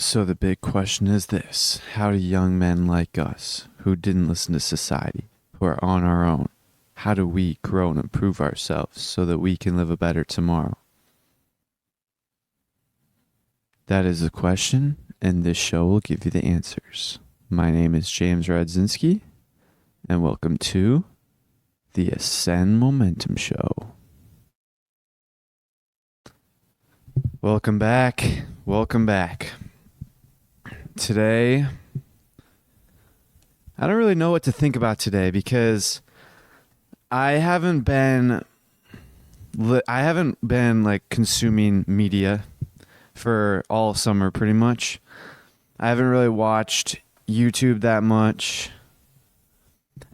So the big question is this: how do young men like us, who didn't listen to society, who are on our own, how do we grow and improve ourselves so that we can live a better tomorrow? That is the question, and this show will give you the answers. My name is James Radzinski, and welcome to the Ascend Momentum Show. Welcome back. Welcome back. Today, I don't really know what to think about today because I haven't been like consuming media for all summer pretty much. I haven't really watched YouTube that much.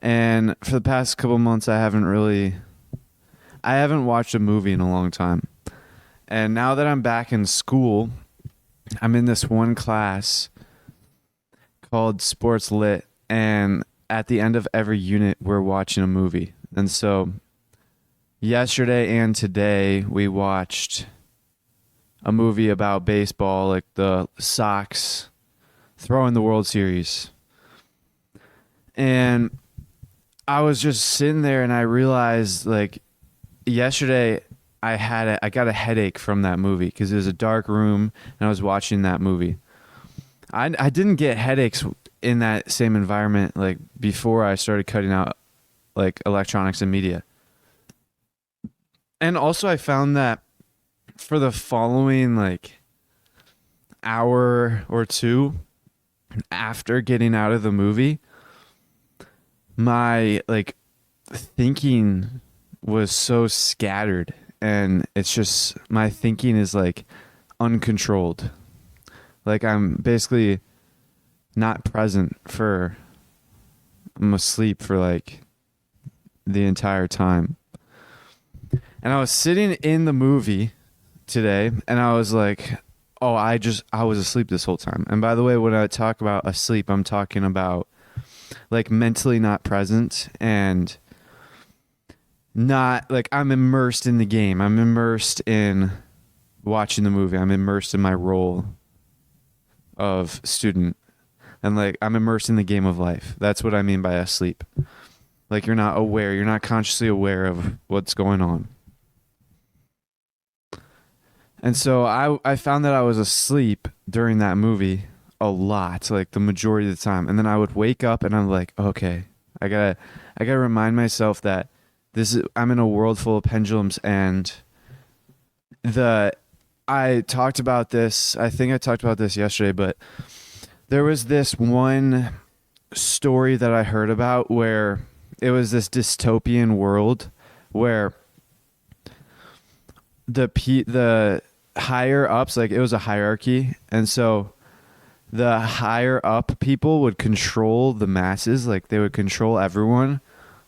And for the past couple months I haven't watched a movie in a long time. And now that I'm back in school, I'm in this one class called Sports Lit, and at the end of every unit we're watching a movie. And so yesterday and today we watched a movie about baseball, like the Sox throwing the World Series. And I was just sitting there and I realized, like, yesterday I got a headache from that movie because it was a dark room and I was watching that movie. I didn't get headaches in that same environment like before I started cutting out like electronics and media. And also I found that for the following like hour or two after getting out of the movie, my like thinking was so scattered, and it's just my thinking is like uncontrolled. Like I'm basically not present I'm asleep for like the entire time. And I was sitting in the movie today and I was like, oh, I was asleep this whole time. And by the way, when I talk about asleep, I'm talking about like mentally not present and not like I'm immersed in the game. I'm immersed in watching the movie. I'm immersed in my role of student, and like I'm immersed in the game of life. That's what I mean by asleep. Like you're not consciously aware of what's going on. And so I found that I was asleep during that movie a lot, like the majority of the time. And then I would wake up and I'm like, okay, I gotta remind myself that I'm in a world full of pendulums. And I talked about this, I think I talked about this yesterday, but there was this one story that I heard about where it was this dystopian world where the higher ups, like it was a hierarchy, and so the higher up people would control the masses, like they would control everyone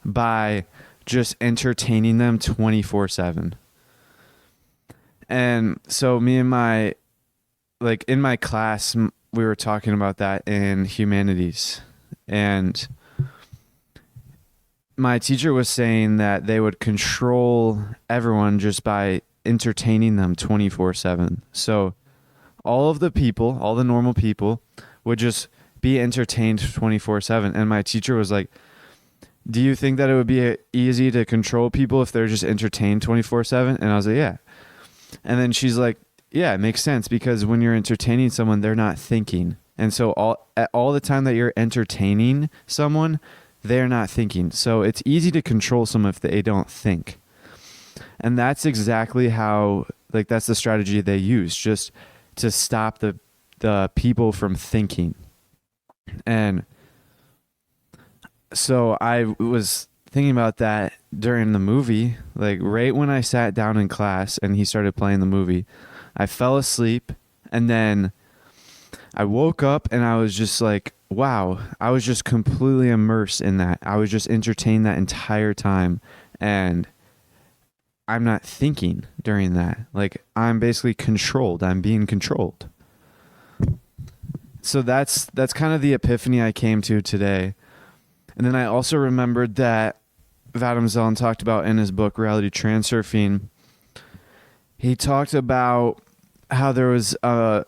by just entertaining them 24/7. And so me and in my class, we were talking about that in humanities. And my teacher was saying that they would control everyone just by entertaining them 24/7. So all the normal people would just be entertained 24/7. And my teacher was like, do you think that it would be easy to control people if they're just entertained 24/7? And I was like, yeah. And then she's like, yeah, it makes sense because when you're entertaining someone, they're not thinking. And so all the time that you're entertaining someone, they're not thinking. So it's easy to control someone if they don't think. And that's exactly how, like, that's the strategy they use, just to stop the people from thinking. And so I was thinking about that during the movie, like right when I sat down in class and he started playing the movie, I fell asleep and then I woke up and I was just like, wow, I was just completely immersed in that. I was just entertained that entire time and I'm not thinking during that. Like I'm basically controlled. I'm being controlled. So that's kind of the epiphany I came to today. And then I also remembered that Vadim Zeland talked about in his book, Reality Transurfing. He talked about how there was a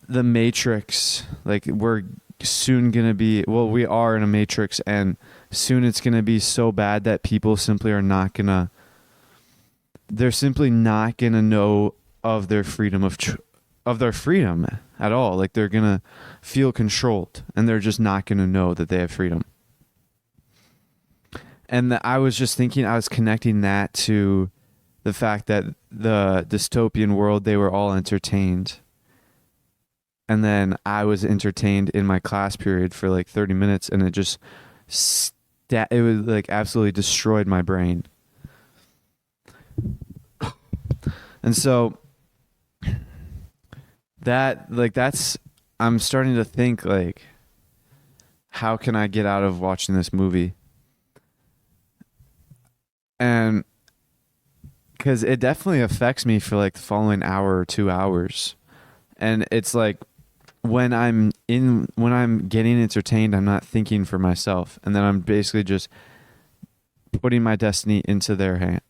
the Matrix, like we're soon going to be, well, we are in a Matrix, and soon it's going to be so bad that people simply are not going to, they're simply not going to know of their freedom of their freedom at all. Like they're going to feel controlled, and they're just not going to know that they have freedom. And I was just thinking, I was connecting that to the fact that the dystopian world, they were all entertained. And then I was entertained in my class period for like 30 minutes, and it just, it was like absolutely destroyed my brain. And so I'm starting to think like, how can I get out of watching this movie? And because it definitely affects me for like the following hour or 2 hours. And it's like, when I'm getting entertained, I'm not thinking for myself, and then I'm basically just putting my destiny into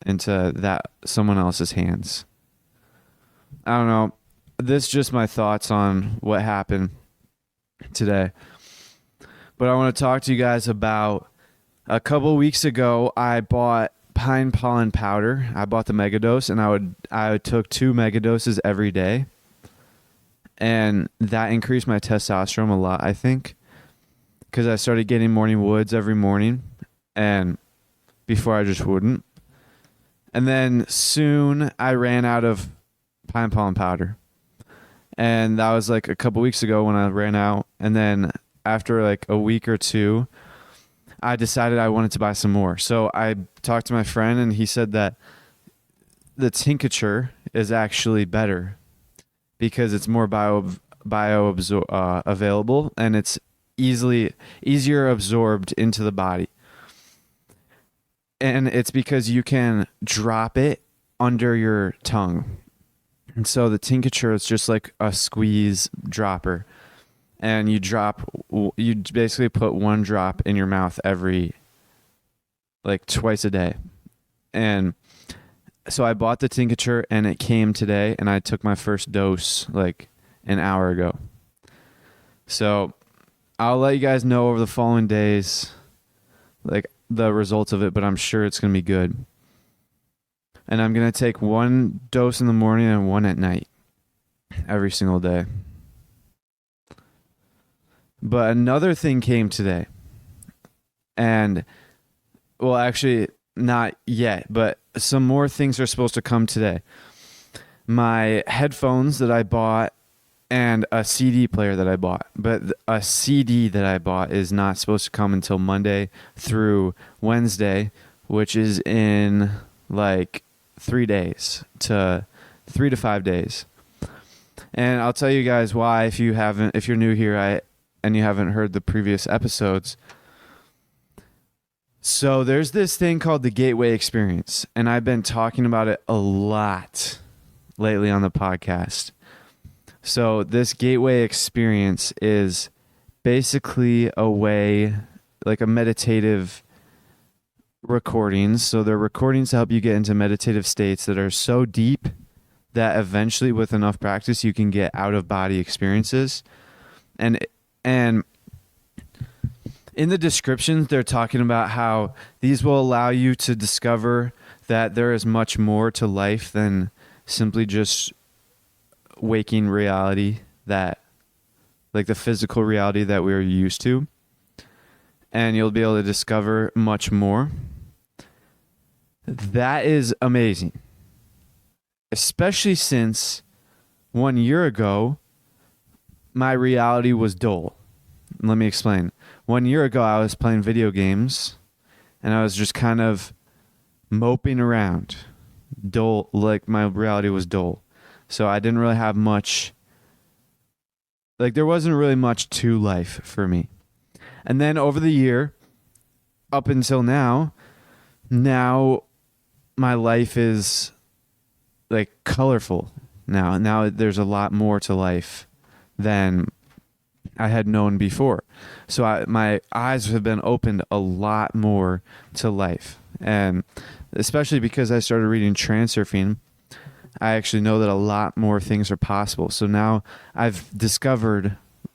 someone else's hands. I don't know. This is just my thoughts on what happened today. But I want to talk to you guys about a couple weeks ago, I bought pine pollen powder. I bought the Megadose, and I took 2 Megadoses every day. And that increased my testosterone a lot, I think, because I started getting morning woods every morning, and before I just wouldn't. And then soon I ran out of pine pollen powder. And that was like a couple weeks ago when I ran out. And then after like a week or 2, I decided I wanted to buy some more. So I talked to my friend, and he said that the tincture is actually better because it's more available, and it's easier absorbed into the body. And it's because you can drop it under your tongue. And so the tincture is just like a squeeze dropper. And you basically put 1 drop in your mouth twice a day. And so I bought the tincture, and it came today, and I took my first dose like an hour ago. So I'll let you guys know over the following days, like the results of it, but I'm sure it's going to be good. And I'm going to take 1 dose in the morning and 1 at night every single day. But another thing came today. And, well, actually, not yet, but some more things are supposed to come today. My headphones that I bought and a CD player that I bought. But a CD that I bought is not supposed to come until Monday through Wednesday, which is in like 3 days to 3 to 5 days. And I'll tell you guys why if you're new here and you haven't heard the previous episodes. So there's this thing called the Gateway Experience, and I've been talking about it a lot lately on the podcast. So this Gateway Experience is basically a way, like a meditative recordings. So they're recordings to help you get into meditative states that are so deep that eventually with enough practice you can get out of body experiences. And in the descriptions, they're talking about how these will allow you to discover that there is much more to life than simply just waking reality, that like the physical reality that we're used to. And you'll be able to discover much more. That is amazing. Especially since 1 year ago, my reality was dull. Let me explain. 1 year ago, I was playing video games, and I was just kind of moping around. Dull, like my reality was dull. So I didn't really have much, like there wasn't really much to life for me. And then over the year, up until now my life is like colorful. Now there's a lot more to life than I had known before. So my eyes have been opened a lot more to life. And especially because I started reading Transurfing, I actually know that a lot more things are possible. So now I've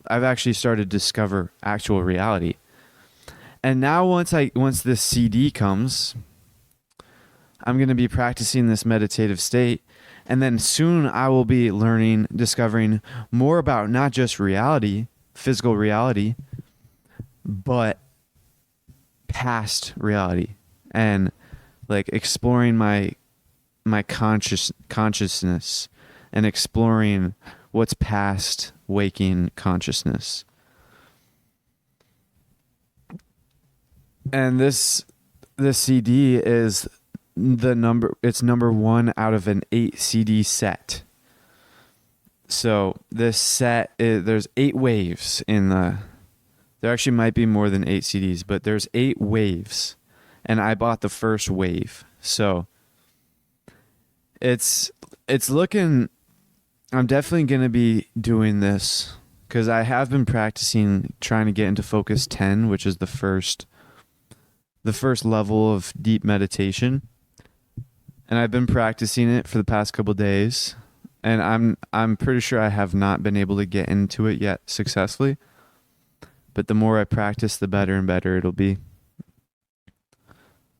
actually started to discover actual reality. And now once this CD comes, I'm going to be practicing this meditative state. And then soon I will be discovering more about not just reality, physical reality, but past reality, and like exploring my consciousness and exploring what's past waking consciousness. And this CD is it's number 1 out of an 8 CD set. So this set there's 8 waves there actually might be more than 8 CDs, but there's 8 waves, and I bought the first wave. So it's looking, I'm definitely going to be doing this because I have been practicing trying to get into Focus 10, which is the first level of deep meditation. And I've been practicing it for the past couple days, and I'm pretty sure I have not been able to get into it yet successfully. But the more I practice, the better and better it'll be.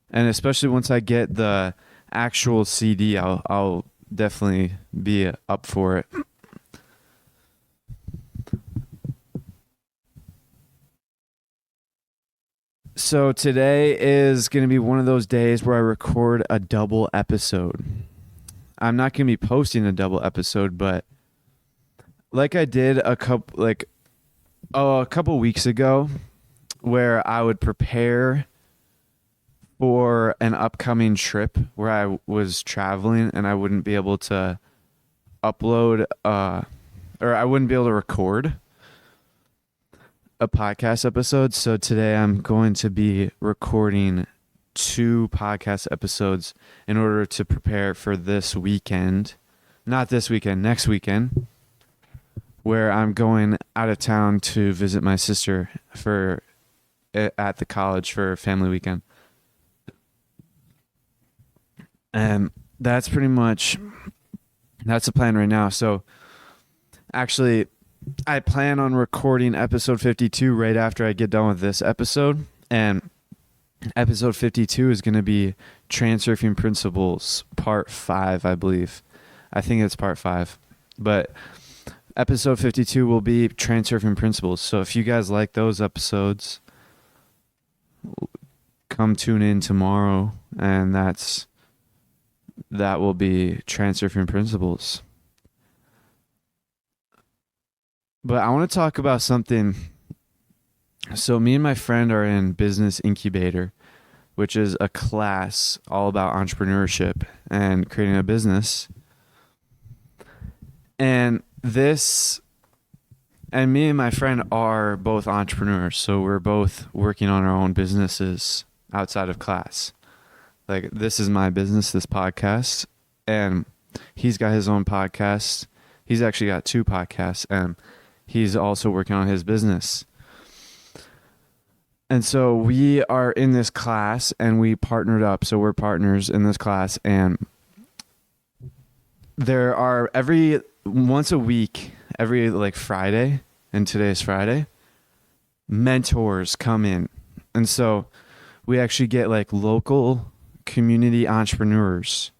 And especially once I get the actual CD, I'll definitely be up for it. So today is going to be one of those days where I record a double episode. I'm not going to be posting a double episode, but like I did a couple weeks ago, where I would prepare for an upcoming trip where I was traveling and I wouldn't be able to upload or I wouldn't be able to record a podcast episode. So today I'm going to be recording 2 podcast episodes in order to prepare for this weekend. Not this weekend, next weekend, where I'm going out of town to visit my sister at the college for family weekend. And that's the plan right now. So actually, I plan on recording episode 52 right after I get done with this episode. And episode 52 is going to be Transurfing Principles part 5, I believe. I think it's part 5. But episode 52 will be Transurfing Principles. So if you guys like those episodes, come tune in tomorrow, and that will be Transurfing Principles. But I want to talk about something. So me and my friend are in Business Incubator, which is a class all about entrepreneurship and creating a business. And me and my friend are both entrepreneurs, so we're both working on our own businesses outside of class. Like, this is my business, this podcast, and he's got his own podcast. He's actually got 2 podcasts, and he's also working on his business. And so we are in this class, and we partnered up, so we're partners in this class, and there are once a week, every like Friday, and today's Friday, mentors come in. And so we actually get like local community entrepreneurs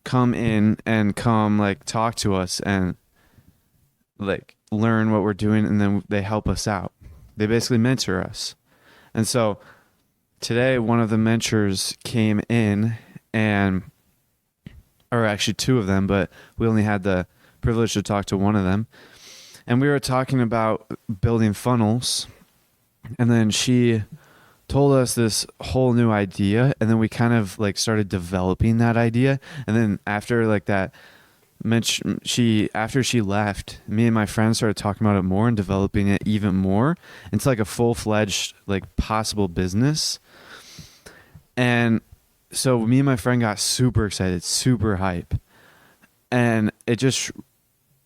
come in and like talk to us and like learn what we're doing, and then they help us out. They basically mentor us. And so today one of the mentors came in, or actually 2 of them, but we only had the privilege to talk to one of them. And we were talking about building funnels. And then she told us this whole new idea. And then we kind of like started developing that idea. And then after like that, after she left, me and my friend started talking about it more and developing it even more. It's like a full-fledged like possible business. And so me and my friend got super excited, super hype. And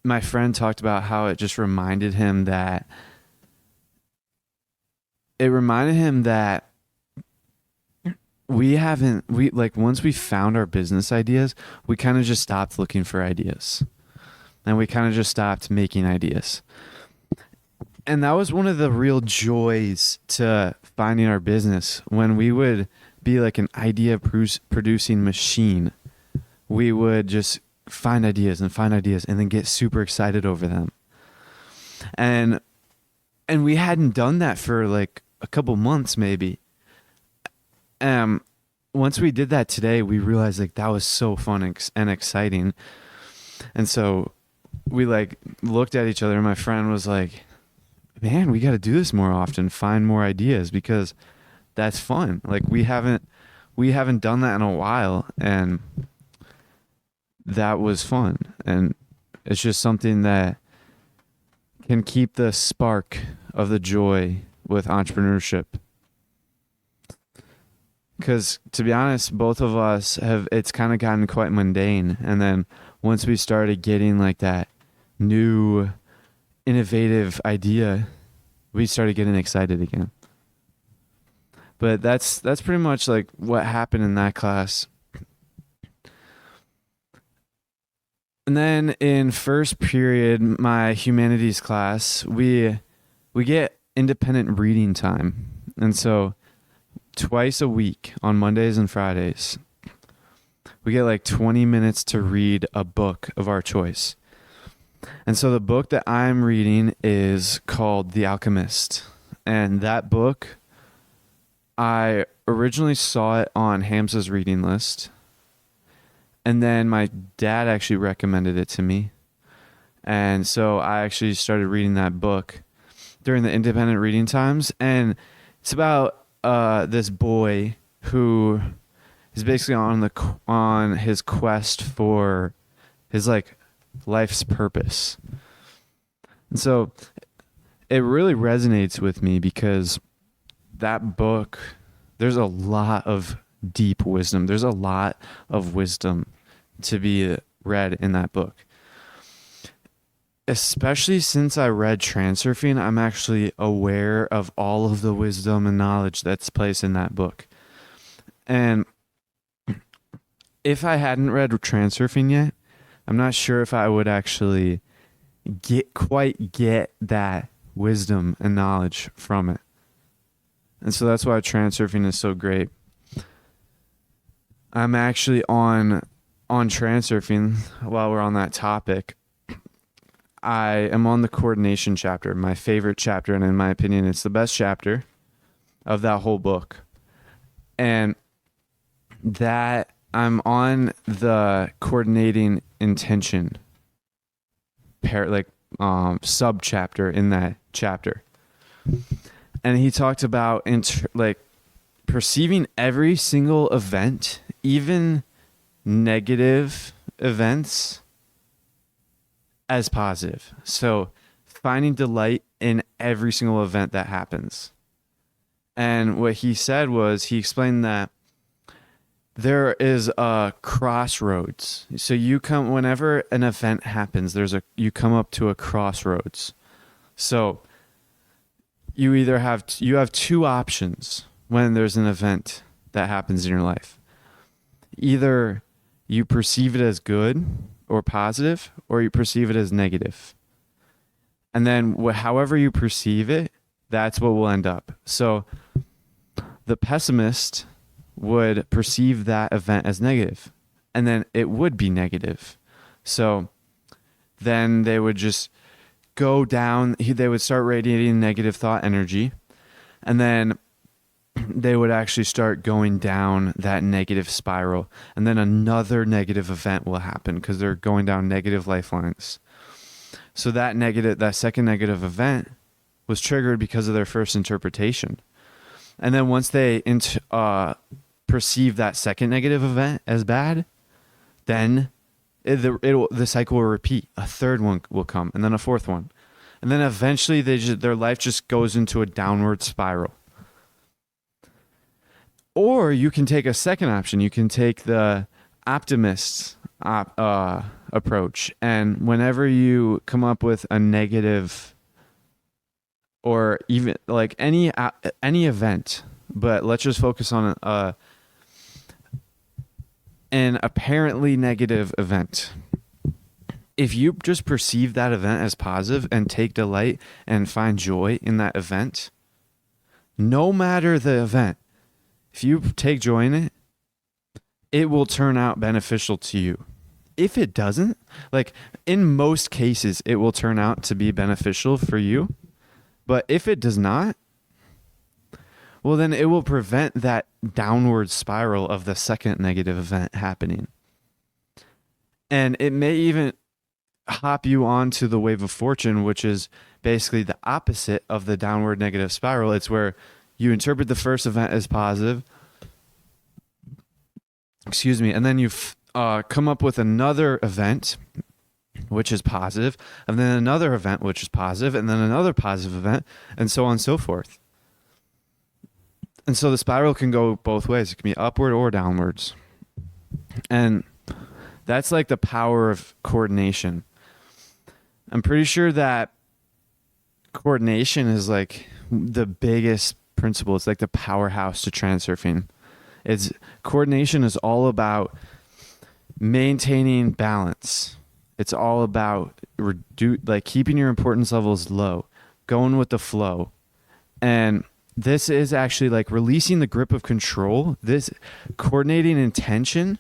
my friend talked about how it just reminded him that we like once we found our business ideas, we kind of just stopped looking for ideas. And we kind of just stopped making ideas. And that was one of the real joys to finding our business, when we would be like an idea producing machine. We would just find ideas and then get super excited over them. And we hadn't done that for like a couple months maybe. Once we did that today, we realized like that was so fun and exciting. And so we like looked at each other, and my friend was like, man, we got to do this more often, find more ideas, because that's fun. Like we haven't done that in a while, and that was fun. And it's just something that can keep the spark of the joy with entrepreneurship. Because to be honest, both of us it's kind of gotten quite mundane. And then once we started getting like that new innovative idea, we started getting excited again. But that's pretty much like what happened in that class. And then in first period, my humanities class, we get independent reading time. And so twice a week on Mondays and Fridays, we get like 20 minutes to read a book of our choice. And so the book that I'm reading is called The Alchemist. And that book, I originally saw it on Hamza's reading list. And then my dad actually recommended it to me. And so I actually started reading that book during the independent reading times. And it's about this boy who is basically on his quest for his like life's purpose. And so it really resonates with me, because that book, there's a lot of deep wisdom. There's a lot of wisdom to be read in that book. Especially since I read Transurfing, I'm actually aware of all of the wisdom and knowledge that's placed in that book. And if I hadn't read Transurfing yet, I'm not sure if I would actually quite get that wisdom and knowledge from it. And so that's why Transurfing is so great. I'm actually on Transurfing, while we're on that topic. I am on the coordination chapter, my favorite chapter, and in my opinion, it's the best chapter of that whole book. And that I'm on the coordinating intention sub chapter in that chapter. And he talked about perceiving every single event, even negative events, as positive. So finding delight in every single event that happens. And what he said was, he explained that there is a crossroads. So whenever an event happens, you come up to a crossroads. So you either have two options when there's an event that happens in your life. Either you perceive it as good or positive, or you perceive it as negative. And then however you perceive it, that's what will end up. So the pessimist would perceive that event as negative, and then it would be negative. So then they would just go down, they would start radiating negative thought energy, and then they would actually start going down that negative spiral. And then another negative event will happen, because they're going down negative lifelines. So that second negative event was triggered because of their first interpretation. And then once they perceive that second negative event as bad, then the cycle will repeat. A third one will come, and then a fourth one. And then eventually their life just goes into a downward spiral. Or you can take a second option. You can take the optimist approach. And whenever you come up with a negative, or even like any event, but let's just focus on an apparently negative event. If you just perceive that event as positive and take delight and find joy in that event, no matter the event, if you take joy in it, it will turn out beneficial to you. If it doesn't, like in most cases, it will turn out to be beneficial for you. But if it does not, well, then it will prevent that downward spiral of the second negative event happening. And it may even hop you onto the wave of fortune, which is basically the opposite of the downward negative spiral. It's where you interpret the first event as positive, and then you come up with another event which is positive, and then another event which is positive, and then another positive event, and so on and so forth. And so the spiral can go both ways. It can be upward or downwards. And that's like the power of coordination. I'm pretty sure that coordination is like the biggest principle. It's like the powerhouse to transurfing. Coordination is all about maintaining balance. It's all about keeping your importance levels low, going with the flow. And this is actually like releasing the grip of control. This coordinating intention,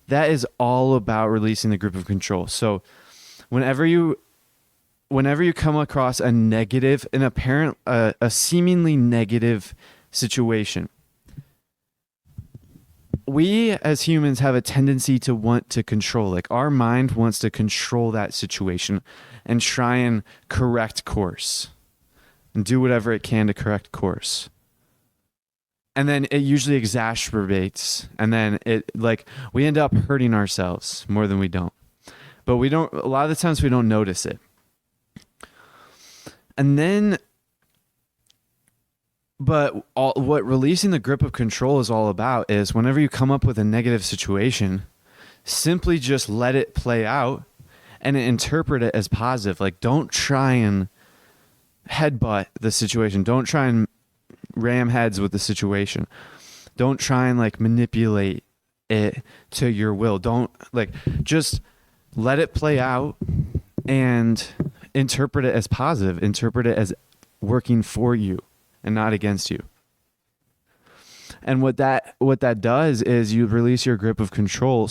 that is all about releasing the grip of control. So whenever you come across a negative, a seemingly negative situation, we as humans have a tendency to want to control. Like our mind wants to control that situation and try and correct course and do whatever it can to correct course. And then it usually exacerbates, and then we end up hurting ourselves more than we don't. But a lot of the times we don't notice it. And then, what releasing the grip of control is all about is whenever you come up with a negative situation, simply just let it play out and interpret it as positive. Like, don't try and headbutt the situation. Don't try and ram heads with the situation. Don't try and manipulate it to your will. Just let it play out and interpret it as positive. Interpret it as working for you and not against you. And what that does is you release your grip of control.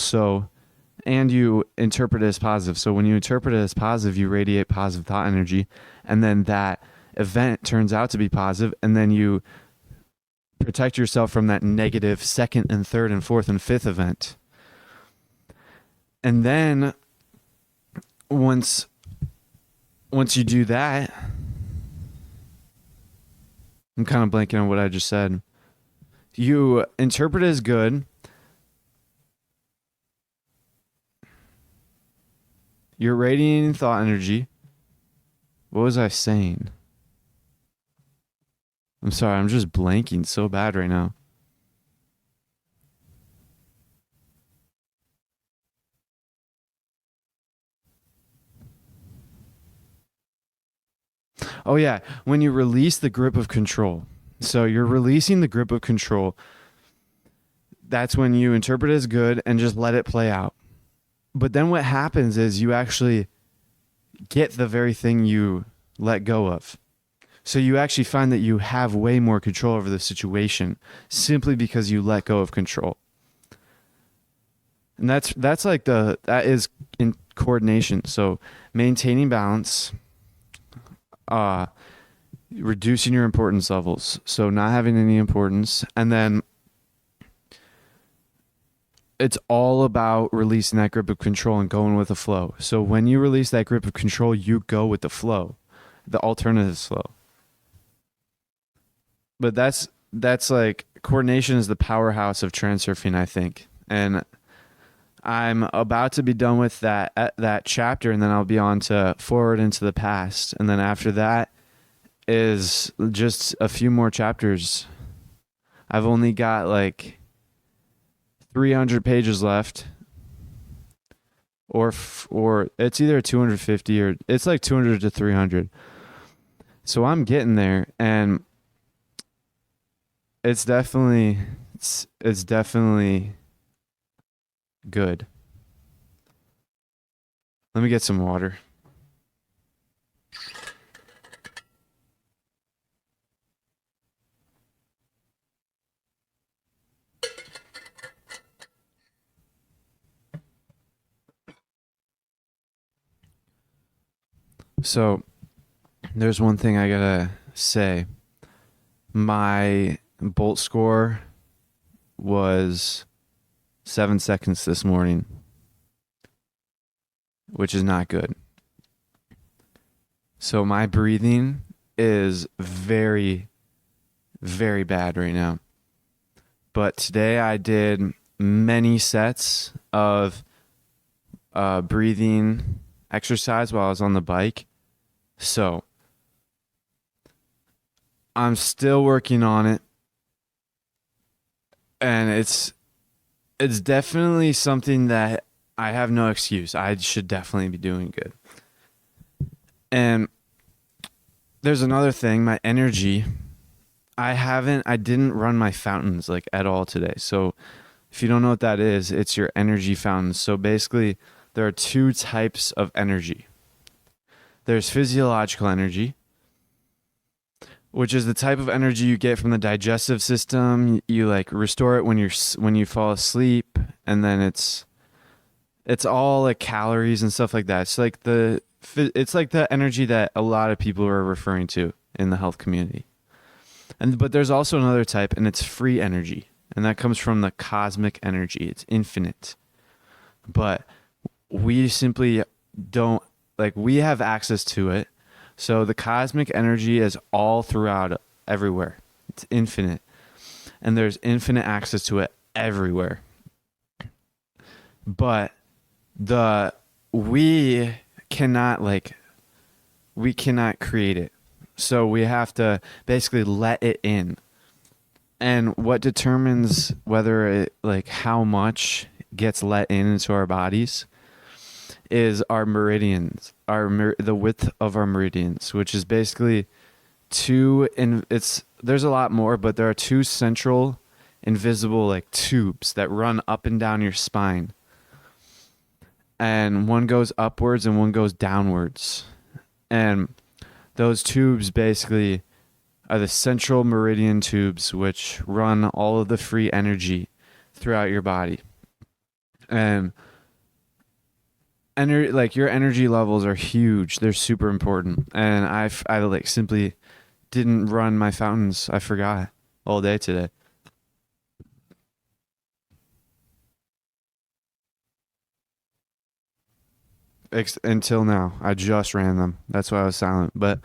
And you interpret it as positive. So when you interpret it as positive, you radiate positive thought energy, and then that event turns out to be positive, and then you protect yourself from that negative second and third and fourth and fifth event. And then once you do that, I'm kind of blanking on what I just said. You interpret it as good. You're radiating thought energy. What was I saying? I'm sorry, I'm just blanking so bad right now. Oh yeah, when you release the grip of control. So you're releasing the grip of control. That's when you interpret it as good and just let it play out. But then what happens is you actually get the very thing you let go of. So you actually find that you have way more control over the situation simply because you let go of control. And that is in coordination. So maintaining balance, reducing your importance levels. So not having any importance, and then it's all about releasing that grip of control and going with the flow. So when you release that grip of control, you go with the flow, the alternative flow. But that's like coordination is the powerhouse of transurfing, I think. And I'm about to be done with that chapter, and then I'll be on to forward into the past. And then after that is just a few more chapters. I've only got 300 pages left, or it's either 250 or it's 200 to 300. So I'm getting there, and it's definitely good. Let me get some water. So, there's one thing I gotta say. My Bolt score was 7 seconds this morning, which is not good. So my breathing is very, very bad right now. But today I did many sets of breathing exercise while I was on the bike. So I'm still working on it. And it's definitely something that I have no excuse. I should definitely be doing good. And there's another thing, my energy. I didn't run my fountains like at all today. So if you don't know what that is, it's your energy fountains. So basically there are two types of energy. There's physiological energy, which is the type of energy you get from the digestive system. You like restore it when you fall asleep, and then it's all like calories and stuff like that. It's like the energy that a lot of people are referring to in the health community. But there's also another type, and it's free energy, and that comes from the cosmic energy. It's infinite, but we simply don't we have access to it. So the cosmic energy is all throughout everywhere. It's infinite. And there's infinite access to it everywhere. But we cannot create it. So we have to basically let it in. And what determines whether it how much gets let into our bodies is our meridians, the width of our meridians, which is basically there's a lot more, but there are two central invisible tubes that run up and down your spine. And one goes upwards and one goes downwards. And those tubes basically are the central meridian tubes, which run all of the free energy throughout your body. And your energy levels are huge. They're super important. And I simply didn't run my fountains. I forgot all day today. Until now, I just ran them. That's why I was silent. But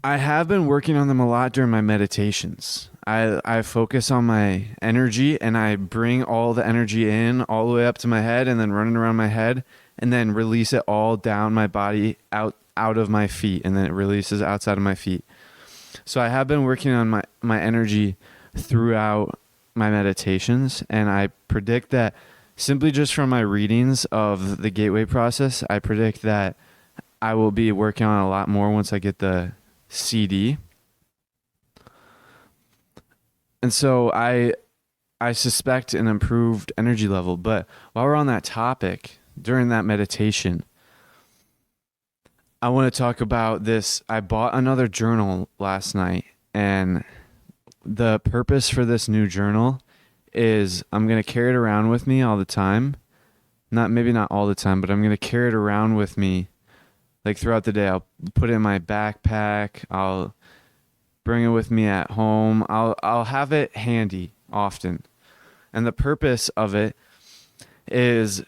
I have been working on them a lot during my meditations. I focus on my energy, and I bring all the energy in all the way up to my head and then running around my head, and then release it all down my body out of my feet, and then it releases outside of my feet. So I have been working on my energy throughout my meditations, and I predict that simply just from my readings of the Gateway process, I predict that I will be working on a lot more once I get the CD. And so I suspect an improved energy level. But while we're on that topic, during that meditation, I want to talk about this. I bought another journal last night, and the purpose for this new journal is I'm going to carry it around with me all the time. Maybe not all the time, but I'm going to carry it around with me throughout the day. I'll put it in my backpack. I'll bring it with me at home. I'll have it handy often. And the purpose of it is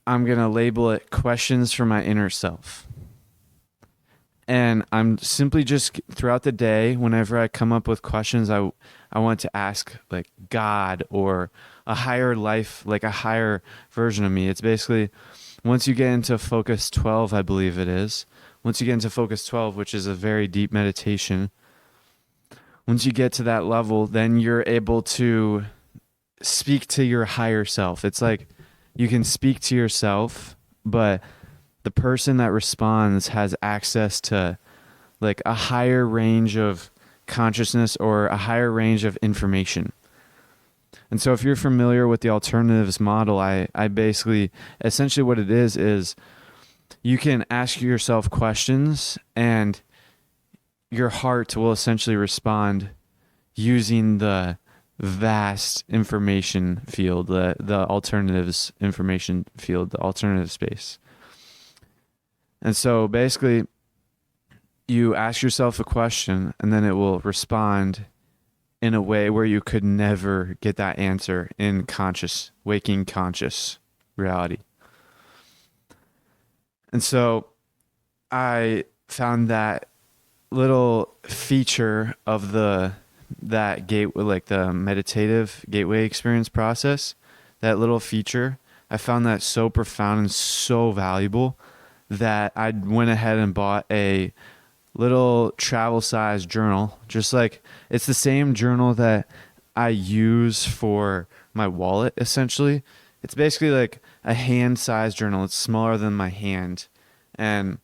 I'm going to label it questions for my inner self. And I'm simply just throughout the day, whenever I come up with questions, I want to ask God or a higher life, a higher version of me. It's basically once you get into Focus 12, I believe it is. Once you get into Focus 12, which is a very deep meditation, once you get to that level, then you're able to speak to your higher self. It's like you can speak to yourself, but the person that responds has access to a higher range of consciousness or a higher range of information. And so if you're familiar with the alternatives model, I basically, essentially what it is you can ask yourself questions and your heart will essentially respond using the vast information field, the alternatives information field, the alternative space. And so basically you ask yourself a question and then it will respond in a way where you could never get that answer in waking conscious reality. And so I found that little feature of that gateway, like the meditative gateway experience process, that little feature, I found that so profound and so valuable that I went ahead and bought a little travel size journal. Just like, it's the same journal that I use for my wallet, essentially. It's basically like a hand sized journal. It's smaller than my hand, or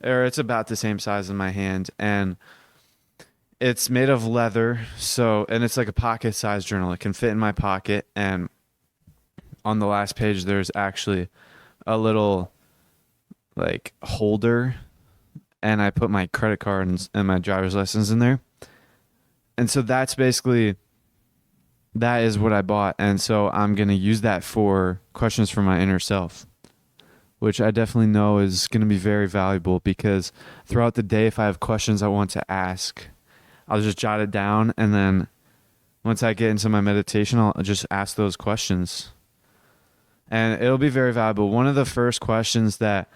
it's about the same size as my hand, and it's made of leather. And it's like a pocket sized journal. It can fit in my pocket. And on the last page, there's actually a little like holder, and I put my credit card and my driver's license in there. And so that is what I bought. And so I'm going to use that for questions for my inner self, which I definitely know is going to be very valuable, because throughout the day, if I have questions I want to ask, I'll just jot it down. And then once I get into my meditation, I'll just ask those questions. And it'll be very valuable. One of the first questions that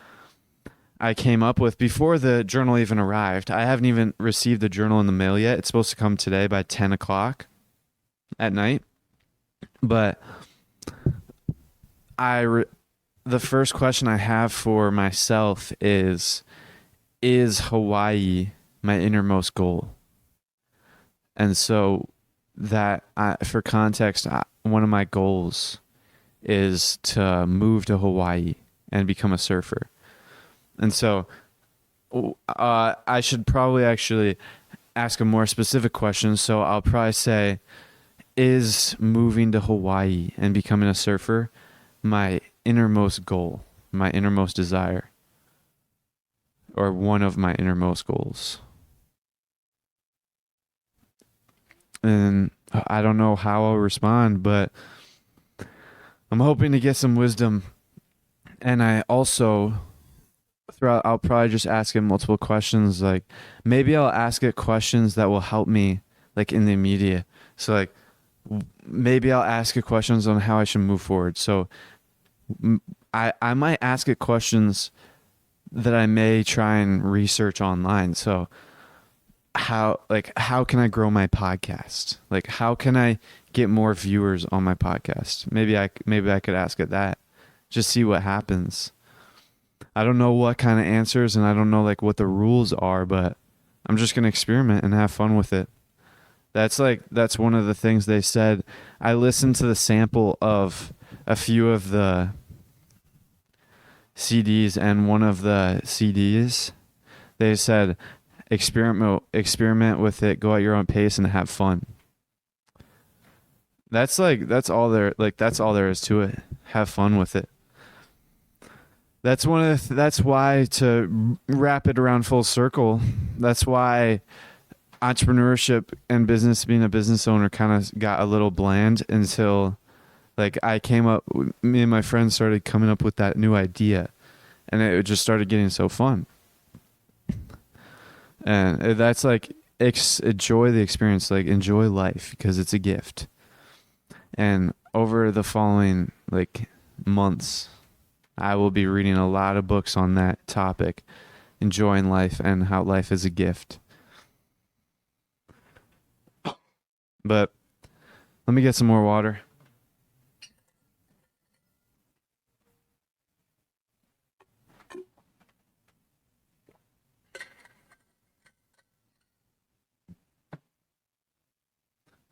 I came up with before the journal even arrived, I haven't even received the journal in the mail yet. It's supposed to come today by 10 o'clock at night. But the first question I have for myself is Hawaii my innermost goal? And so for context, one of my goals is to move to Hawaii and become a surfer. And so I should probably actually ask a more specific question. So I'll probably say, is moving to Hawaii and becoming a surfer my innermost goal, my innermost desire, or one of my innermost goals? And I don't know how I'll respond, but I'm hoping to get some wisdom. And I also, I'll probably just ask it multiple questions. Like, maybe I'll ask it questions that will help me, like, in the immediate. So, like, maybe I'll ask it questions on how I should move forward. So I might ask it questions that I may try and research online. So how can I grow my podcast? Like, how can I get more viewers on my podcast? Maybe I could ask it that. Just see what happens. I don't know what kind of answers, and I don't know like what the rules are, but I'm just going to experiment and have fun with it. That's one of the things they said. I listened to the sample of a few of the CDs, and one of the CDs, they said, experiment with it, go at your own pace, and have fun. That's all there is to it. Have fun with it. That's why, to wrap it around full circle, that's why entrepreneurship and being a business owner kind of got a little bland until like me and my friends started coming up with that new idea, and it just started getting so fun. And that's like, enjoy the experience, like enjoy life, because it's a gift. And over the following like months, I will be reading a lot of books on that topic, enjoying life and how life is a gift. But let me get some more water.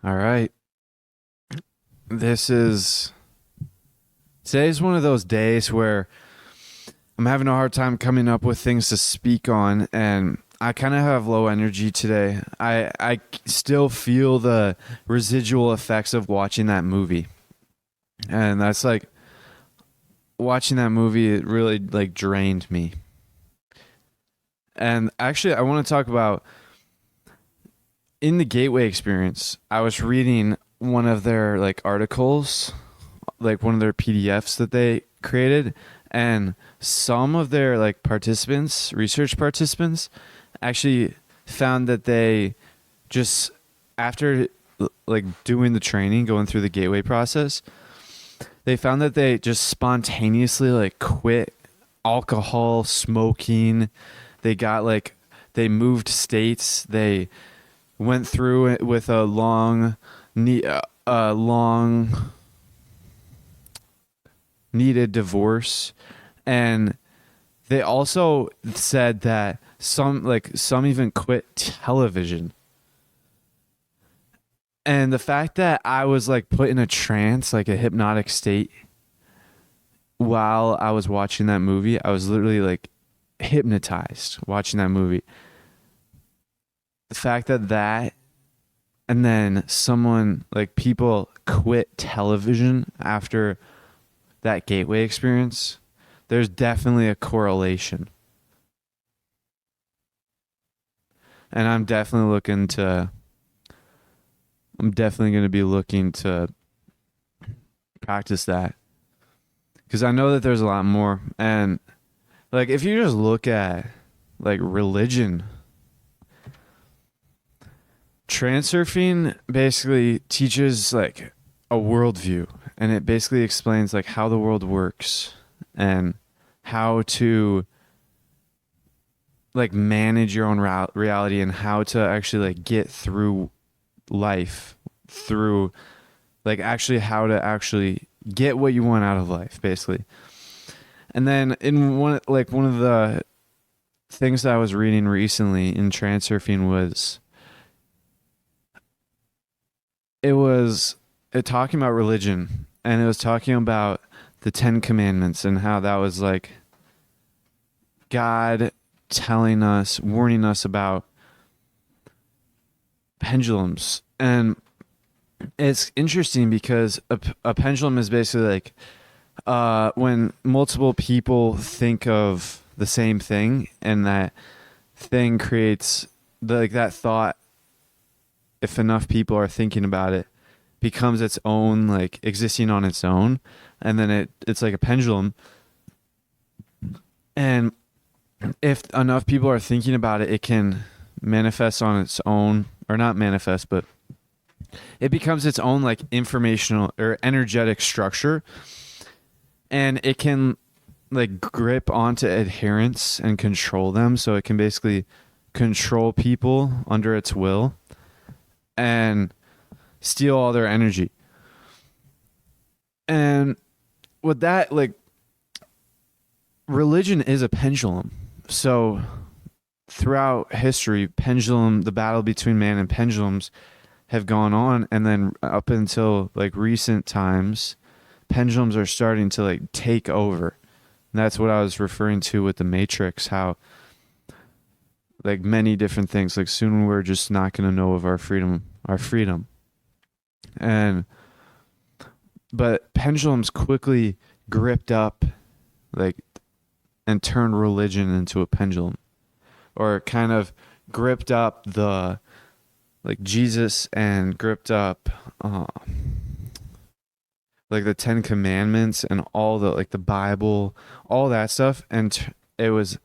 All right. Today's one of those days where I'm having a hard time coming up with things to speak on, and I kind of have low energy today. I still feel the residual effects of watching that movie. And that's like watching that movie, it really like drained me. And actually I want to talk about in the Gateway experience. I was reading one of their like articles, like one of their PDFs that they created, and some of their like participants, research participants, actually found that they just after like doing the training, going through the Gateway process, they found that they just spontaneously like quit alcohol, smoking. They got like they moved states. They went through it with a long needed divorce, and they also said that some even quit television. And the fact that I was like put in a trance, like a hypnotic state while I was watching that movie, I was literally like hypnotized watching that movie. The fact that and then someone like people quit television after that Gateway experience, there's definitely a correlation. And I'm definitely going to be looking to practice that, because I know that there's a lot more. And like if you just look at like religion, transurfing basically teaches like a worldview, and it basically explains like how the world works and how to like manage your own reality, and how to actually like get through life, through like actually how to actually get what you want out of life, basically. And then in one of the things that I was reading recently in transurfing was it talking about religion, and it was talking about the 10 Commandments and how that was like God telling us, warning us about pendulums. And it's interesting because a pendulum is basically like when multiple people think of the same thing, and that thing creates like that thought, if enough people are thinking about it, becomes its own, like existing on its own, and then it's like a pendulum. And if enough people are thinking about it, it can manifest on its own, or not manifest, but it becomes its own like informational or energetic structure, and it can like grip onto adherents and control them. So it can basically control people under its will and steal all their energy. And with that, like, religion is a pendulum. So throughout history, the battle between man and pendulums have gone on, and then up until like recent times, pendulums are starting to like take over. And that's what I was referring to with the Matrix, how like many different things, like soon we're just not going to know of our freedom. But pendulums quickly gripped up like and turned religion into a pendulum, or kind of gripped up the like Jesus and gripped up like the 10 Commandments and all the like the Bible, all that stuff, and it was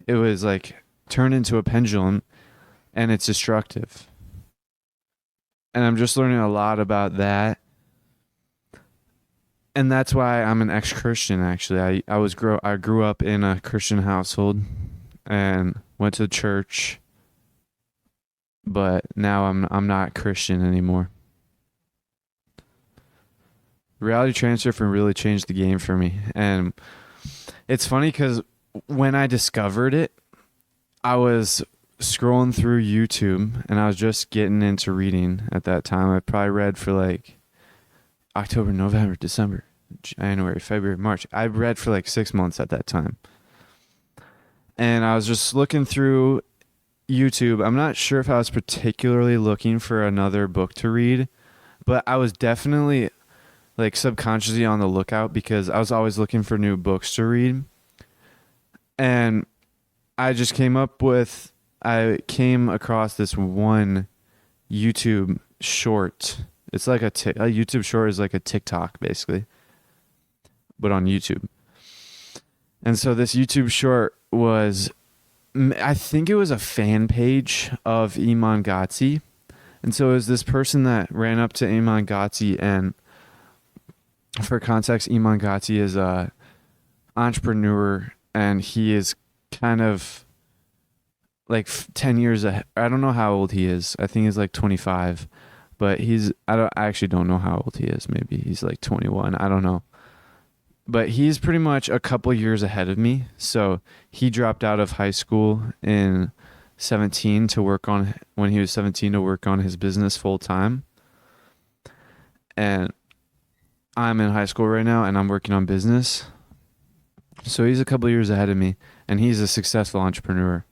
like turned into a pendulum, and it's destructive. And I'm just learning a lot about that. And that's why I'm an ex-Christian, actually. I grew up in a Christian household and went to church, but now I'm not Christian anymore. Reality Transurfing really changed the game for me. And it's funny because when I discovered it, I was scrolling through YouTube, and I was just getting into reading at that time. I probably read for like October, November, December, January, February, March. I read for like 6 months at that time. And I was just looking through YouTube, I'm not sure if I was particularly looking for another book to read, but I was definitely like subconsciously on the lookout because I was always looking for new books to read. And I just I came across this one YouTube short. It's like a YouTube short is like a TikTok basically, but on YouTube. And so this YouTube short was, I think it was a fan page of Iman Gotzi. And so it was this person that ran up to Iman Gotzi, and for context, Iman Gotzi is a entrepreneur, and he is kind of like 10 years ahead. I don't know how old he is. I think he's like 25, but I actually don't know how old he is. Maybe he's like 21. I don't know. But he's pretty much a couple years ahead of me. So he dropped out of high school in 17 to work on, when he was 17, to work on his business full time. And I'm in high school right now and I'm working on business. So he's a couple years ahead of me, and he's a successful entrepreneur.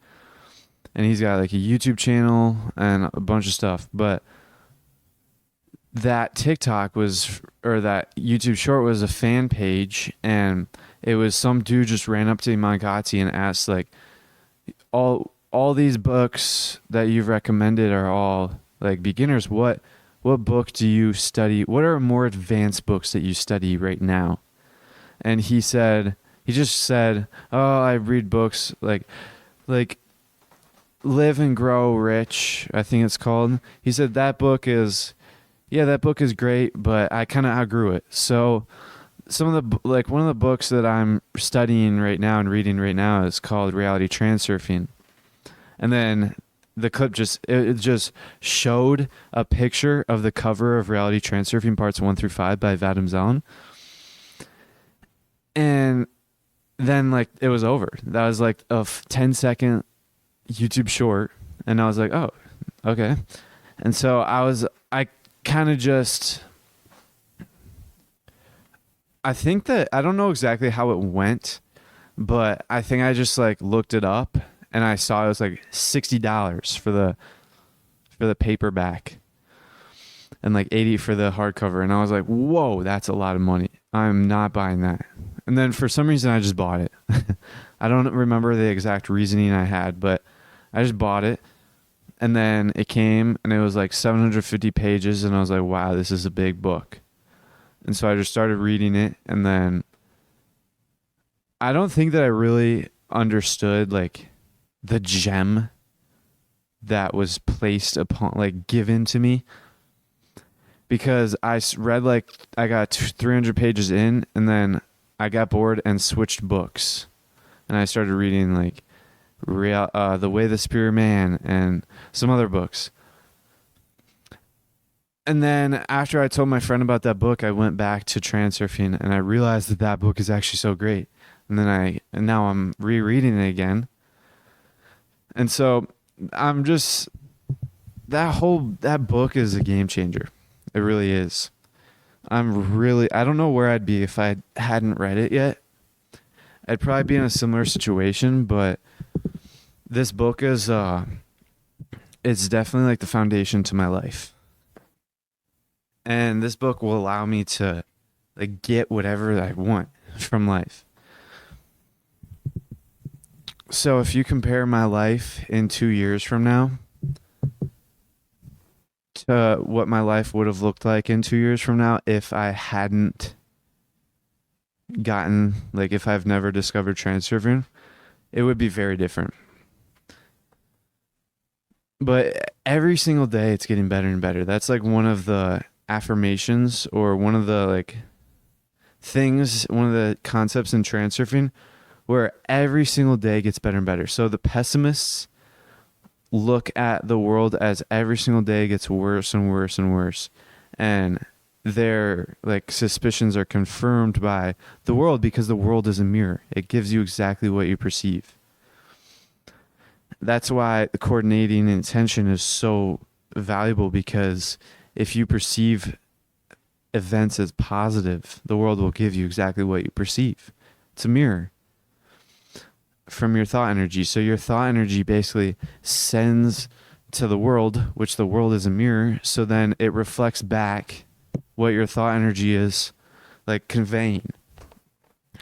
And he's got like a YouTube channel and a bunch of stuff. But that TikTok or that YouTube short was a fan page, and it was some dude just ran up to Iman Gotzi and asked like, all these books that you've recommended are all like beginners. What book do you study? What are more advanced books that you study right now? And he just said, oh, I read books like Live and Grow Rich, I think it's called. He said that book is great, but I kind of outgrew it. So one of the books that I'm studying right now and reading right now is called Reality Transurfing. And then the clip just showed a picture of the cover of Reality Transurfing Parts 1 through 5 by Vadim Zeland. And then like it was over. That was like a 10-second YouTube short, and I was like, oh, okay. And so I kind of just, I think that, I don't know exactly how it went, but I think I just like looked it up and I saw it was like $60 for the paperback and like 80 for the hardcover. And I was like, whoa, that's a lot of money. I'm not buying that. And then for some reason I just bought it. I don't remember the exact reasoning I had, but I just bought it. And then it came and it was like 750 pages, and I was like, wow, this is a big book. And so I just started reading it, and then I don't think that I really understood like the gem that was placed upon, like given to me, because I read like, I got 300 pages in, and then I got bored and switched books, and I started reading like The Way the Superior Man and some other books. And then after I told my friend about that book, I went back to Transurfing, and I realized that book is actually so great. And now I'm rereading it again. And so I'm just, that book is a game changer. It really is. I don't know where I'd be if I hadn't read it yet. I'd probably be in a similar situation, but this book is, it's definitely like the foundation to my life. And this book will allow me to like get whatever I want from life. So if you compare my life in 2 years from now to what my life would have looked like in 2 years from now, if I hadn't if I've never discovered Transurfing, it would be very different. But every single day it's getting better and better. That's like one of the affirmations, or one of the like things, one of the concepts in Transurfing, where every single day gets better and better. So the pessimists look at the world as every single day gets worse and worse and worse, and their like suspicions are confirmed by the world, because the world is a mirror. It gives you exactly what you perceive. That's why the coordinating intention is so valuable, because if you perceive events as positive, the world will give you exactly what you perceive. It's a mirror. from your thought energy. So your thought energy basically sends to the world, which the world is a mirror. So then it reflects back what your thought energy is like conveying.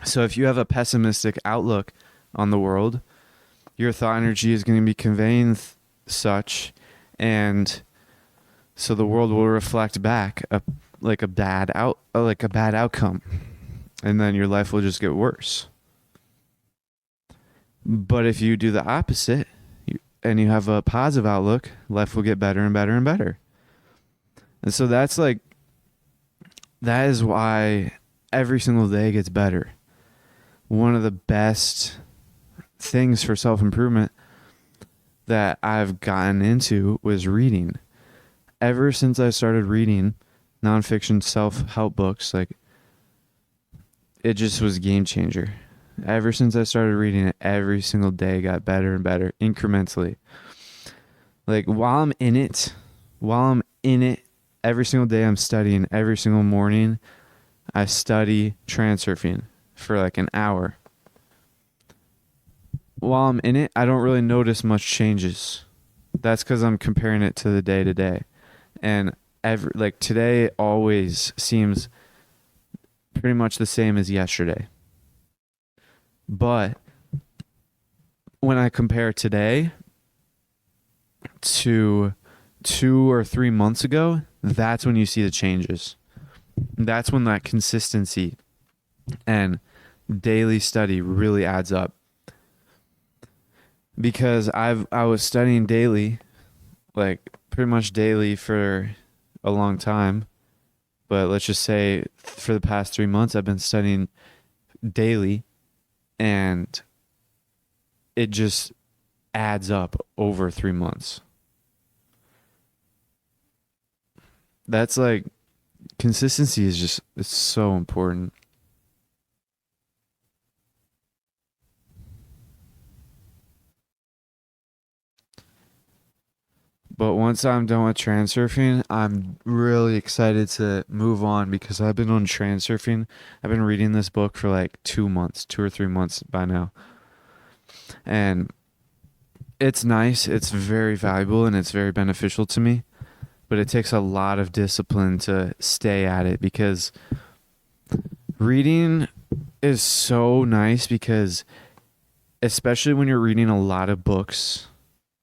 So if you have a pessimistic outlook on the world, your thought energy is going to be conveying such, and so the world will reflect back like a bad outcome, and then your life will just get worse. But if you do the opposite and you have a positive outlook, life will get better and better and better. And so that is why every single day gets better. One of the best things for self-improvement that I've gotten into was reading. Ever since I started reading nonfiction self-help books, like, it just was a game changer. Ever since I started reading it, every single day got better and better incrementally. Like while I'm in it, every single day I'm studying. Every single morning I study transurfing for like an hour. While I'm in it, I don't really notice much changes. That's because I'm comparing it to the day to day. And today always seems pretty much the same as yesterday. But when I compare today to 2 or 3 months ago, that's when you see the changes. That's when that consistency and daily study really adds up. Because I was studying daily, like pretty much daily for a long time. But let's just say for the past 3 months, I've been studying daily, and it just adds up over 3 months. That's like, consistency is it's so important. But once I'm done with transurfing, I'm really excited to move on, because I've been on transurfing. I've been reading this book for like 2 or 3 months by now. And it's nice. It's very valuable and it's very beneficial to me. But it takes a lot of discipline to stay at it, because reading is so nice, because especially when you're reading a lot of books,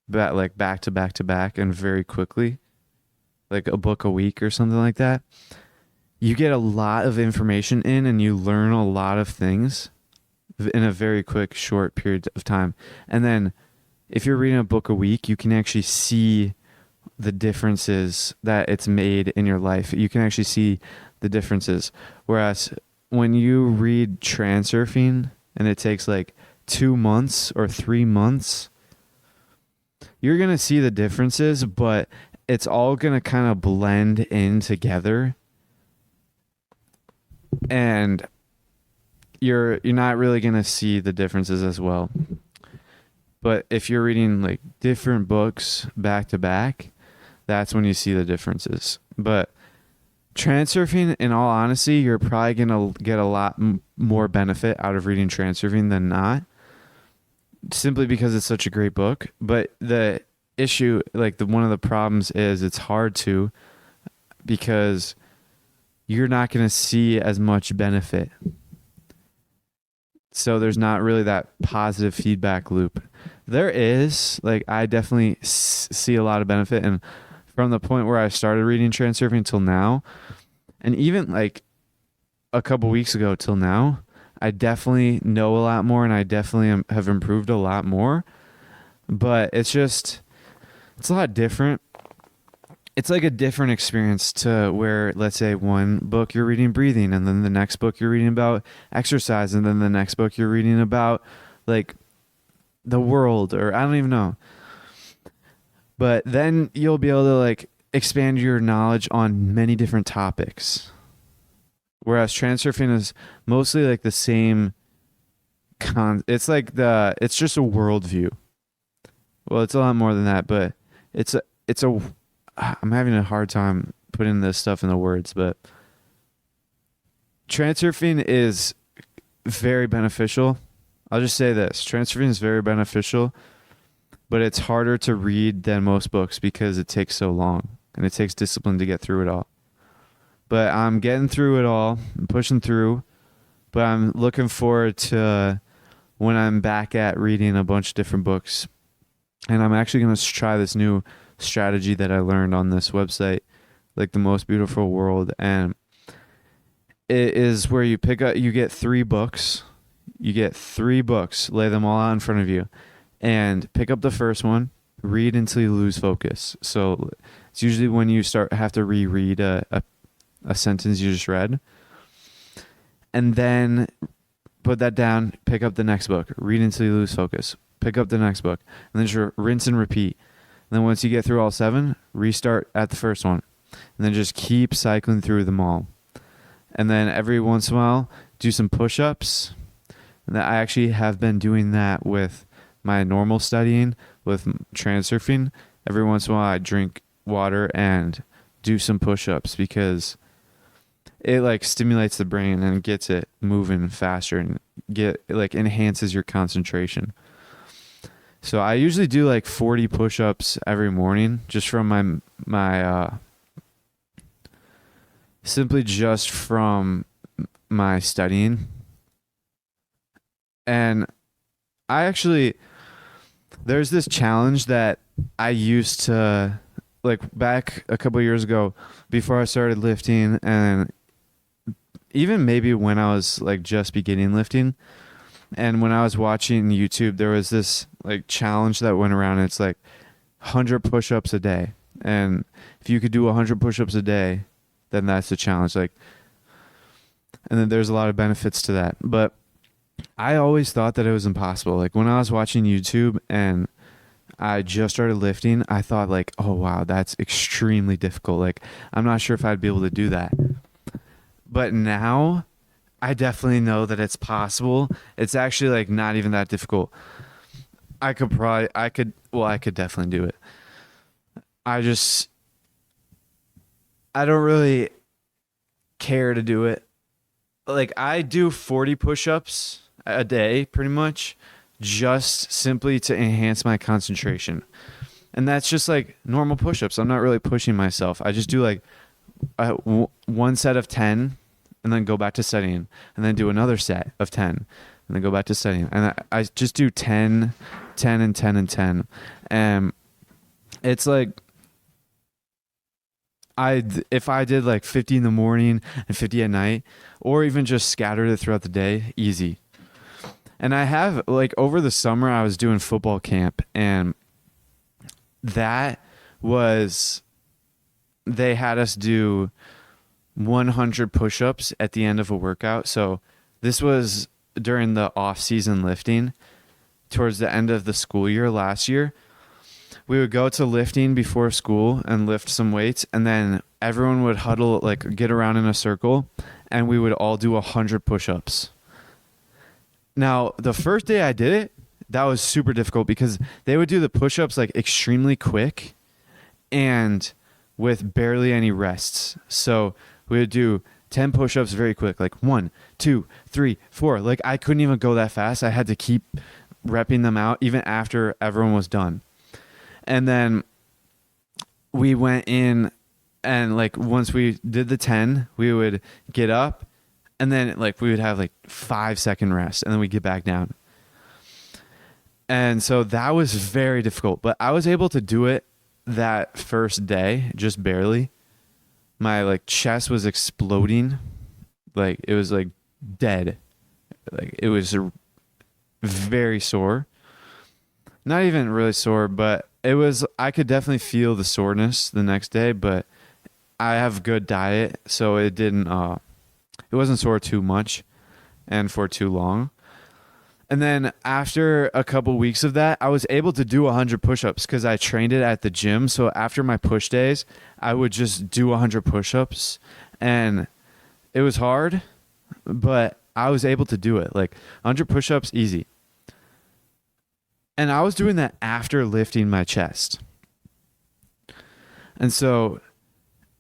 like back to back to back and very quickly, like a book a week or something like that, you get a lot of information in and you learn a lot of things in a very quick, short period of time. And then if you're reading a book a week, you can actually see the differences that it's made in your life. You can actually see the differences. Whereas when you read transurfing and it takes like 2 months or 3 months, you're going to see the differences, but it's all going to kind of blend in together. And you're not really going to see the differences as well. But if you're reading like different books back to back, that's when you see the differences. But transurfing, in all honesty, you're probably going to get a lot more benefit out of reading transurfing than not, simply because it's such a great book. But the issue, like one of the problems is it's hard to, because you're not going to see as much benefit. So there's not really that positive feedback loop. There is, like, I definitely see a lot of benefit. And from the point where I started reading transurfing till now, and even like a couple weeks ago till now, I definitely know a lot more, and I definitely have improved a lot more. But it's a lot different. It's like a different experience to where, let's say, one book you're reading breathing, and then the next book you're reading about exercise, and then the next book you're reading about like the world, or I don't even know. But then you'll be able to like expand your knowledge on many different topics. Whereas transurfing is mostly like the same it's just a worldview. Well, it's a lot more than that, but I'm having a hard time putting this stuff in the words, but transurfing is very beneficial I'll just say this. Transferring is very beneficial, but it's harder to read than most books because it takes so long and it takes discipline to get through it all. But I'm getting through it all. I'm pushing through, but I'm looking forward to when I'm back at reading a bunch of different books. And I'm actually going to try this new strategy that I learned on this website, like The Most Beautiful World. And it is where you get 3 books. You get 3 books, lay them all out in front of you, and pick up the first one, read until you lose focus. So it's usually when you have to reread a sentence you just read. And then put that down, pick up the next book, read until you lose focus, pick up the next book, and then just rinse and repeat. And then once you get through all 7, restart at the first one. And then just keep cycling through them all. And then every once in a while, do some push-ups. And I actually have been doing that with my normal studying, with Transurfing. Every once in a while, I drink water and do some push-ups because it like stimulates the brain and gets it moving faster and enhances your concentration. So I usually do like 40 push-ups every morning just from simply just from my studying. And there's this challenge that I used to, like back a couple of years ago before I started lifting, and even maybe when I was like just beginning lifting, and when I was watching YouTube, there was this like challenge that went around, and it's like 100 push-ups a day. And if you could do 100 push-ups a day, then that's the challenge. Like, and then there's a lot of benefits to that. But I always thought that it was impossible. Like when I was watching YouTube and I just started lifting, I thought like, oh wow, that's extremely difficult. Like I'm not sure if I'd be able to do that. But now I definitely know that it's possible. It's actually like not even that difficult. I could definitely do it. I don't really care to do it. Like I do 40 push-ups a day pretty much just simply to enhance my concentration. And that's just like normal push-ups. I'm not really pushing myself. I just do like one set of 10 and then go back to studying and then do another set of 10 and then go back to studying. And I just do 10, 10 and 10 and 10. And it's like, if I did like 50 in the morning and 50 at night, or even just scattered it throughout the day, easy. And I have like over the summer, I was doing football camp, and they had us do 100 push-ups at the end of a workout. So this was during the off-season lifting towards the end of the school year last year. We would go to lifting before school and lift some weights, and then everyone would huddle, like get around in a circle, and we would all do 100 push-ups. Now, the first day I did it, that was super difficult because they would do the push-ups like extremely quick and with barely any rests. So we would do 10 push-ups very quick, like 1, 2, 3, 4. Like I couldn't even go that fast. I had to keep repping them out even after everyone was done. And then we went in, and like once we did the 10, we would get up, and then like we would have like 5-second rest, and then we get back down. And so that was very difficult, but I was able to do it that first day, just barely. My like chest was exploding. Like it was like dead. Like it was very sore. Not even really sore, but I could definitely feel the soreness the next day, but I have good diet, so it wasn't sore too much and for too long. And then after a couple weeks of that, I was able to do 100 push-ups because I trained it at the gym. So after my push days, I would just do 100 push-ups, and it was hard, but I was able to do it. Like 100 push-ups, easy. And I was doing that after lifting my chest. And so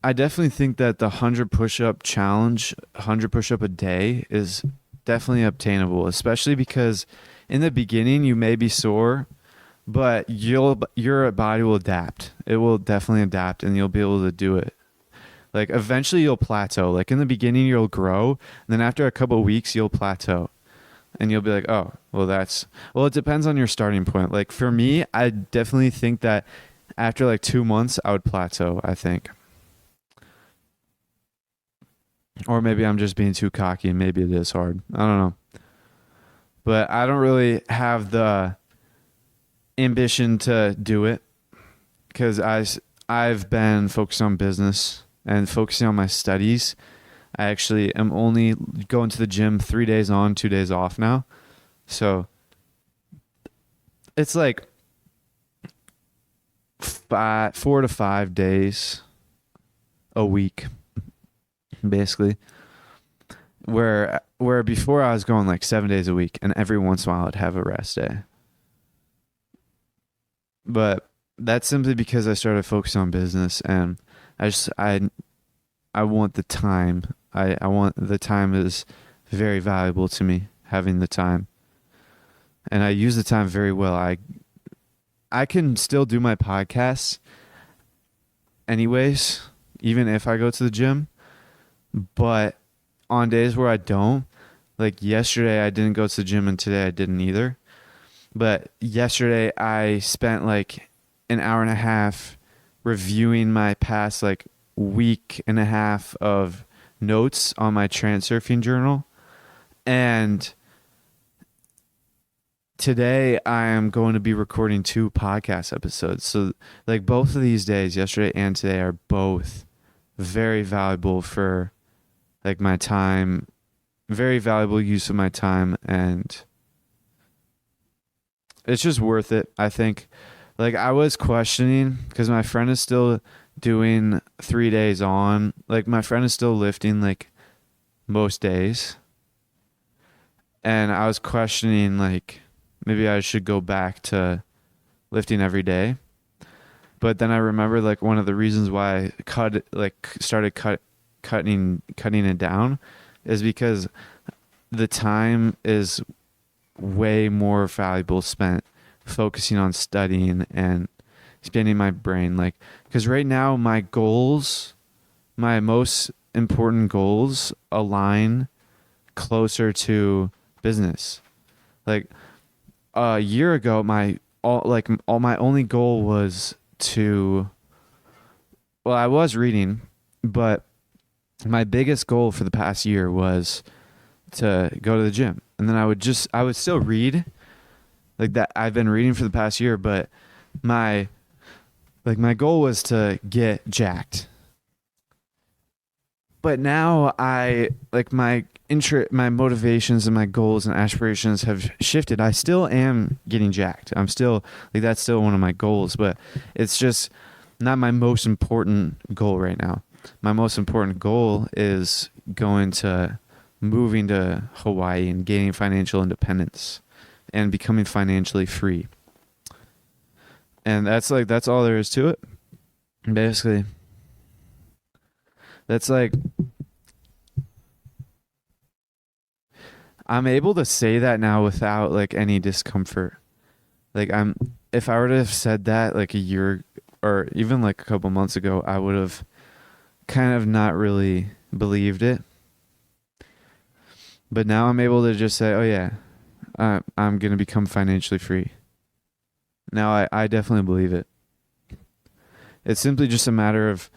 I definitely think that the 100 push-up challenge, 100 push-up a day, is definitely obtainable, especially because in the beginning you may be sore, but your body will adapt. It will definitely adapt, and you'll be able to do it. Like eventually you'll plateau. Like in the beginning you'll grow, and then after a couple of weeks you'll plateau. And you'll be like, oh, well, it depends on your starting point. Like for me, I definitely think that after like 2 months, I would plateau, I think. Or maybe I'm just being too cocky and maybe it is hard. I don't know. But I don't really have the ambition to do it because I've been focused on business and focusing on my studies. I actually am only going to the gym 3 days on, 2 days off now. So it's like 4 to 5 days a week, basically. Where before I was going like 7 days a week, and every once in a while I'd have a rest day. But that's simply because I started focusing on business, and I want the time. I want the time is very valuable to me, having the time. And I use the time very well. I can still do my podcasts anyways, even if I go to the gym. But on days where I don't, like yesterday I didn't go to the gym and today I didn't either. But yesterday I spent like an hour and a half reviewing my past like week and a half of notes on my Transurfing journal. And today I am going to be recording 2 podcast episodes. So like both of these days, yesterday and today, are both very valuable for like my time, very valuable use of my time, and it's just worth it, I think. Like I was questioning because my friend is still doing 3 days on. Like my friend is still lifting like most days. And I was questioning like maybe I should go back to lifting every day. But then I remember like one of the reasons why I started cutting it down is because the time is way more valuable spent focusing on studying and expanding my brain. Like, because right now my goals, my most important goals, align closer to business. Like a year ago, my only goal was I was reading, but my biggest goal for the past year was to go to the gym. And then I would still read like that. I've been reading for the past year, but my goal was to get jacked. But now my motivations and my goals and aspirations have shifted. I still am getting jacked. I'm still that's still one of my goals, but it's just not my most important goal right now. My most important goal is moving to Hawaii and gaining financial independence and becoming financially free. And that's all there is to it. Basically, that's like, I'm able to say that now without like any discomfort. Like if I were to have said that like a year or even like a couple months ago, I would have kind of not really believed it. But now I'm able to just say, oh yeah, I'm going to become financially free. Now I definitely believe it. It's simply just a matter of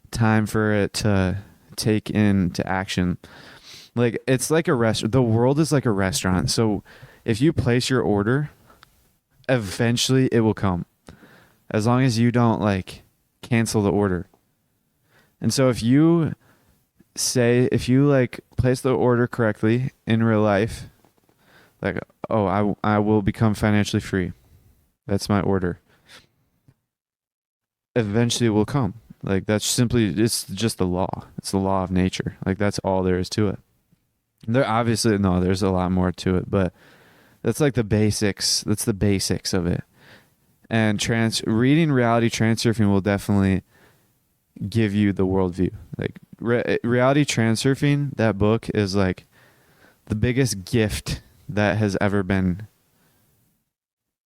time for it to take into action. Like it's like a restaurant. The world is like a restaurant. So if you place your order, eventually it will come. As long as you don't like cancel the order. And so if you like place the order correctly in real life, like, oh, I will become financially free. That's my order. Eventually it will come. Like it's just the law. It's the law of nature. Like that's all there is to it. There's a lot more to it, but that's like the basics. That's the basics of it. And reading Reality Transurfing will definitely give you the worldview. Like Reality Transurfing, that book is like the biggest gift that has ever been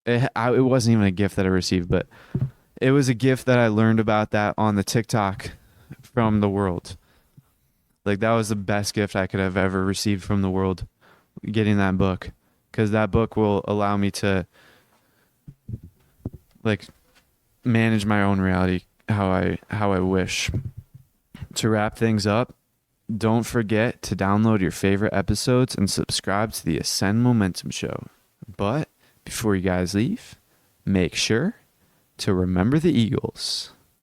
It wasn't even a gift that I received, but it was a gift that I learned about that on the TikTok from the world. Like that was the best gift I could have ever received from the world, getting that book, because that book will allow me to like manage my own reality how I wish. To wrap things up, don't forget to download your favorite episodes and subscribe to the Ascend Momentum Show. But before you guys leave, make sure to remember the Eagles.